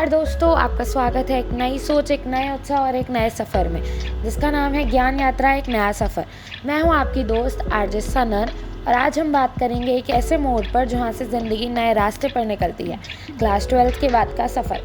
नमस्कार दोस्तों, आपका स्वागत है एक नई सोच, एक नए उत्साह और एक नए सफ़र में, जिसका नाम है ज्ञान यात्रा एक नया सफ़र। मैं हूं आपकी दोस्त आरजे सनन और आज हम बात करेंगे एक ऐसे मोड़ पर जहां से ज़िंदगी नए रास्ते पर निकलती है। क्लास 12 के बाद का सफ़र।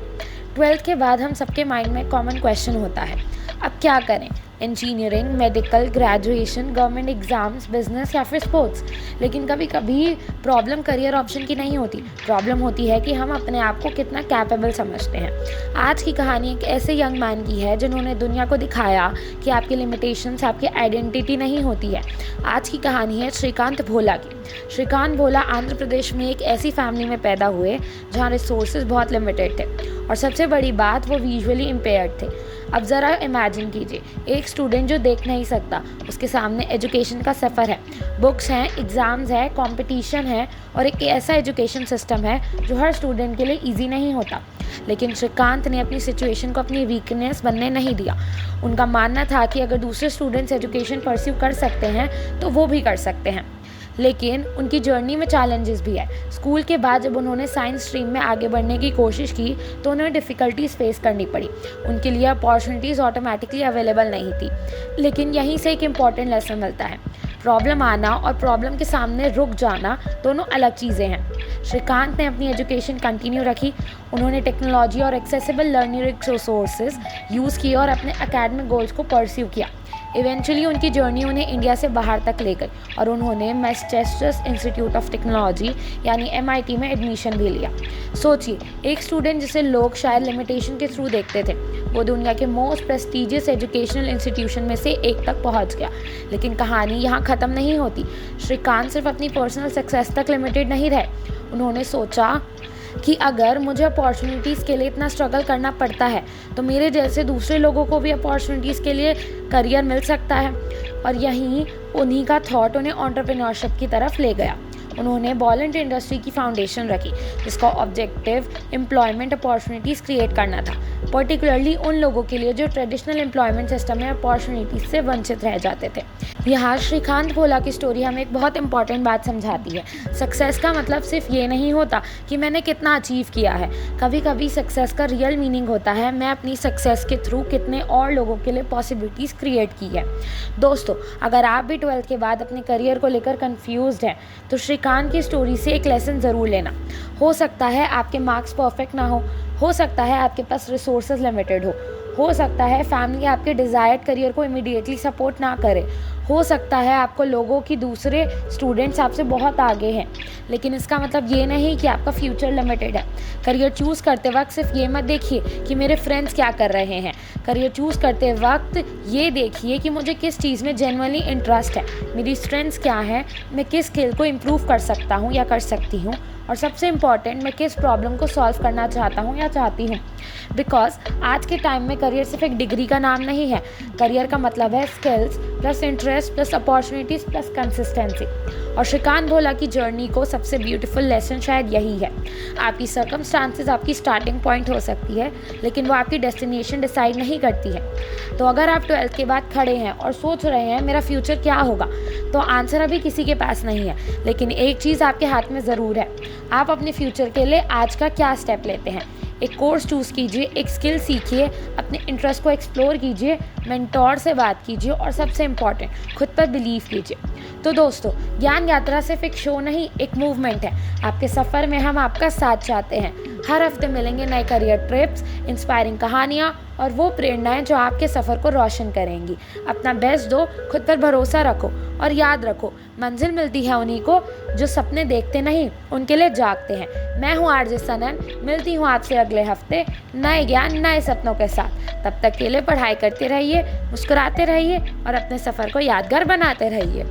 12th के बाद हम सबके माइंड में कॉमन क्वेश्चन होता है, अब क्या करें? Engineering, medical, graduation, government exams, business या फिर स्पोर्ट्स। लेकिन कभी कभी प्रॉब्लम करियर ऑप्शन की नहीं होती, प्रॉब्लम होती है कि हम अपने आप को कितना कैपेबल समझते हैं। आज की कहानी एक ऐसे यंग मैन की है जिन्होंने दुनिया को दिखाया कि आपकी लिमिटेशंस आपकी आइडेंटिटी नहीं होती है। आज की कहानी है श्रीकांत भोला की। श्रीकांत भोला आंध्र प्रदेश में एक ऐसी फैमिली में पैदा हुए जहाँ रिसोर्सेज बहुत लिमिटेड थे और सबसे बड़ी बात वो विजुअली इम्पेयर्ड थे। अब ज़रा इमेजिन कीजिए, एक स्टूडेंट जो देख नहीं सकता, उसके सामने एजुकेशन का सफ़र है, बुक्स हैं, एग्ज़ाम्स है, कंपटीशन है और एक ऐसा एजुकेशन सिस्टम है जो हर स्टूडेंट के लिए इजी नहीं होता। लेकिन श्रीकांत ने अपनी सिचुएशन को अपनी वीकनेस बनने नहीं दिया। उनका मानना था कि अगर दूसरे स्टूडेंट्स एजुकेशन परस्यू कर सकते हैं तो वो भी कर सकते हैं। लेकिन उनकी जर्नी में चैलेंजेस भी है। स्कूल के बाद जब उन्होंने साइंस स्ट्रीम में आगे बढ़ने की कोशिश की तो उन्हें डिफ़िकल्टीज फेस करनी पड़ी। उनके लिए अपॉर्चुनिटीज़ ऑटोमेटिकली अवेलेबल नहीं थी। लेकिन यहीं से एक इम्पॉर्टेंट लेसन मिलता है, प्रॉब्लम आना और प्रॉब्लम के सामने रुक जाना दोनों अलग चीज़ें हैं। श्रीकांत ने अपनी एजुकेशन कंटिन्यू रखी। उन्होंने टेक्नोलॉजी और एक्सेसिबल लर्निंग रिसोर्सेज यूज़ किए और अपने एकेडमिक गोल्स को परस्यू किया। इवेंचुअली उनकी जर्नी उन्हें इंडिया से बाहर तक ले गई और उन्होंने मैसेच्यूसेट्स इंस्टीट्यूट ऑफ टेक्नोलॉजी यानी MIT में एडमिशन भी लिया। सोचिए, एक स्टूडेंट जिसे लोग शायद लिमिटेशन के थ्रू देखते थे, वो दुनिया के मोस्ट प्रेस्टीजियस एजुकेशनल इंस्टीट्यूशन में से एक तक पहुंच गया। लेकिन कहानी यहाँ ख़त्म नहीं होती। श्रीकांत सिर्फ अपनी पर्सनल सक्सेस तक लिमिटेड नहीं रहे। उन्होंने सोचा कि अगर मुझे अपॉर्चुनिटीज़ के लिए इतना स्ट्रगल करना पड़ता है तो मेरे जैसे दूसरे लोगों को भी अपॉर्चुनिटीज़ के लिए करियर मिल सकता है। और यहीं उन्हीं का थॉट उन्हें एंटरप्रेन्योरशिप की तरफ ले गया। उन्होंने वॉलंट इंडस्ट्री की फाउंडेशन रखी जिसका ऑब्जेक्टिव एम्प्लॉयमेंट अपॉर्चुनिटीज़ क्रिएट करना था, पर्टिकुलरली उन लोगों के लिए जो ट्रेडिशनल एम्प्लॉयमेंट सिस्टम में अपॉर्चुनिटीज़ से वंचित रह जाते थे। यहाँ श्रीकांत भोला की स्टोरी हमें एक बहुत इंपॉर्टेंट बात समझाती है। सक्सेस का मतलब सिर्फ ये नहीं होता कि मैंने कितना अचीव किया है। कभी कभी सक्सेस का रियल मीनिंग होता है मैं अपनी सक्सेस के थ्रू कितने और लोगों के लिए पॉसिबिलिटीज़ क्रिएट की है। दोस्तों, अगर आप भी 12th के बाद अपने करियर को लेकर कन्फ्यूज्ड हैं तो श्रीकांत की स्टोरी से एक लेसन ज़रूर लेना। हो सकता है आपके मार्क्स परफेक्ट ना हो सकता है आपके पास रिसोर्सेज लिमिटेड हो सकता है फैमिली आपके डिज़ायर्ड करियर को इमीडिएटली सपोर्ट ना करे, हो सकता है आपको लोगों की दूसरे स्टूडेंट्स आपसे बहुत आगे हैं। लेकिन इसका मतलब ये नहीं कि आपका फ्यूचर लिमिटेड है। करियर चूज़ करते वक्त सिर्फ ये मत देखिए कि मेरे फ्रेंड्स क्या कर रहे हैं। करियर चूज़ करते वक्त ये देखिए कि मुझे किस चीज़ में जेन्युइनली इंटरेस्ट है, मेरी स्ट्रेंथ्स क्या हैं, मैं किस स्किल को इम्प्रूव कर सकता हूँ या कर सकती हूँ, और सबसे इम्पॉर्टेंट, मैं किस प्रॉब्लम को सॉल्व करना चाहता हूँ या चाहती हूँ। बिकॉज आज के टाइम में करियर सिर्फ एक डिग्री का नाम नहीं है। करियर का मतलब है skills plus interest plus opportunities plus consistency. और श्रीकांत भोला की जर्नी को सबसे ब्यूटीफुल लेसन शायद यही है। आपकी सर्कमस्टांसेस आपकी स्टार्टिंग पॉइंट हो सकती है, लेकिन वो आपकी डेस्टिनेशन डिसाइड नहीं करती है। तो अगर आप 12th के बाद खड़े हैं और सोच रहे हैं मेरा फ्यूचर क्या होगा, तो आंसर अभी किसी के पास नहीं है। लेकिन एक चीज़ आपके हाथ में ज़रूर है, आप अपने फ्यूचर के लिए आज का क्या स्टेप लेते हैं। एक कोर्स चूज़ कीजिए, एक स्किल सीखिए, अपने इंटरेस्ट को एक्सप्लोर कीजिए, मेंटोर से बात कीजिए और सबसे इम्पॉर्टेंट, खुद पर बिलीव कीजिए। तो दोस्तों, ज्ञान यात्रा सिर्फ एक शो नहीं, एक मूवमेंट है। आपके सफ़र में हम आपका साथ चाहते हैं। हर हफ्ते मिलेंगे नए करियर ट्रिप्स, इंस्पायरिंग कहानियाँ और वो प्रेरणाएं जो आपके सफ़र को रोशन करेंगी। अपना बेस्ट दो, खुद पर भरोसा रखो और याद रखो, मंजिल मिलती है उन्हीं को जो सपने देखते नहीं, उनके लिए जागते हैं। मैं हूँ आरजे सनन, मिलती हूँ आपसे अगले हफ्ते नए ज्ञान नए सपनों के साथ। तब तक के लिए पढ़ाई करते रहिए, मुस्कुराते रहिए और अपने सफ़र को यादगार बनाते रहिए।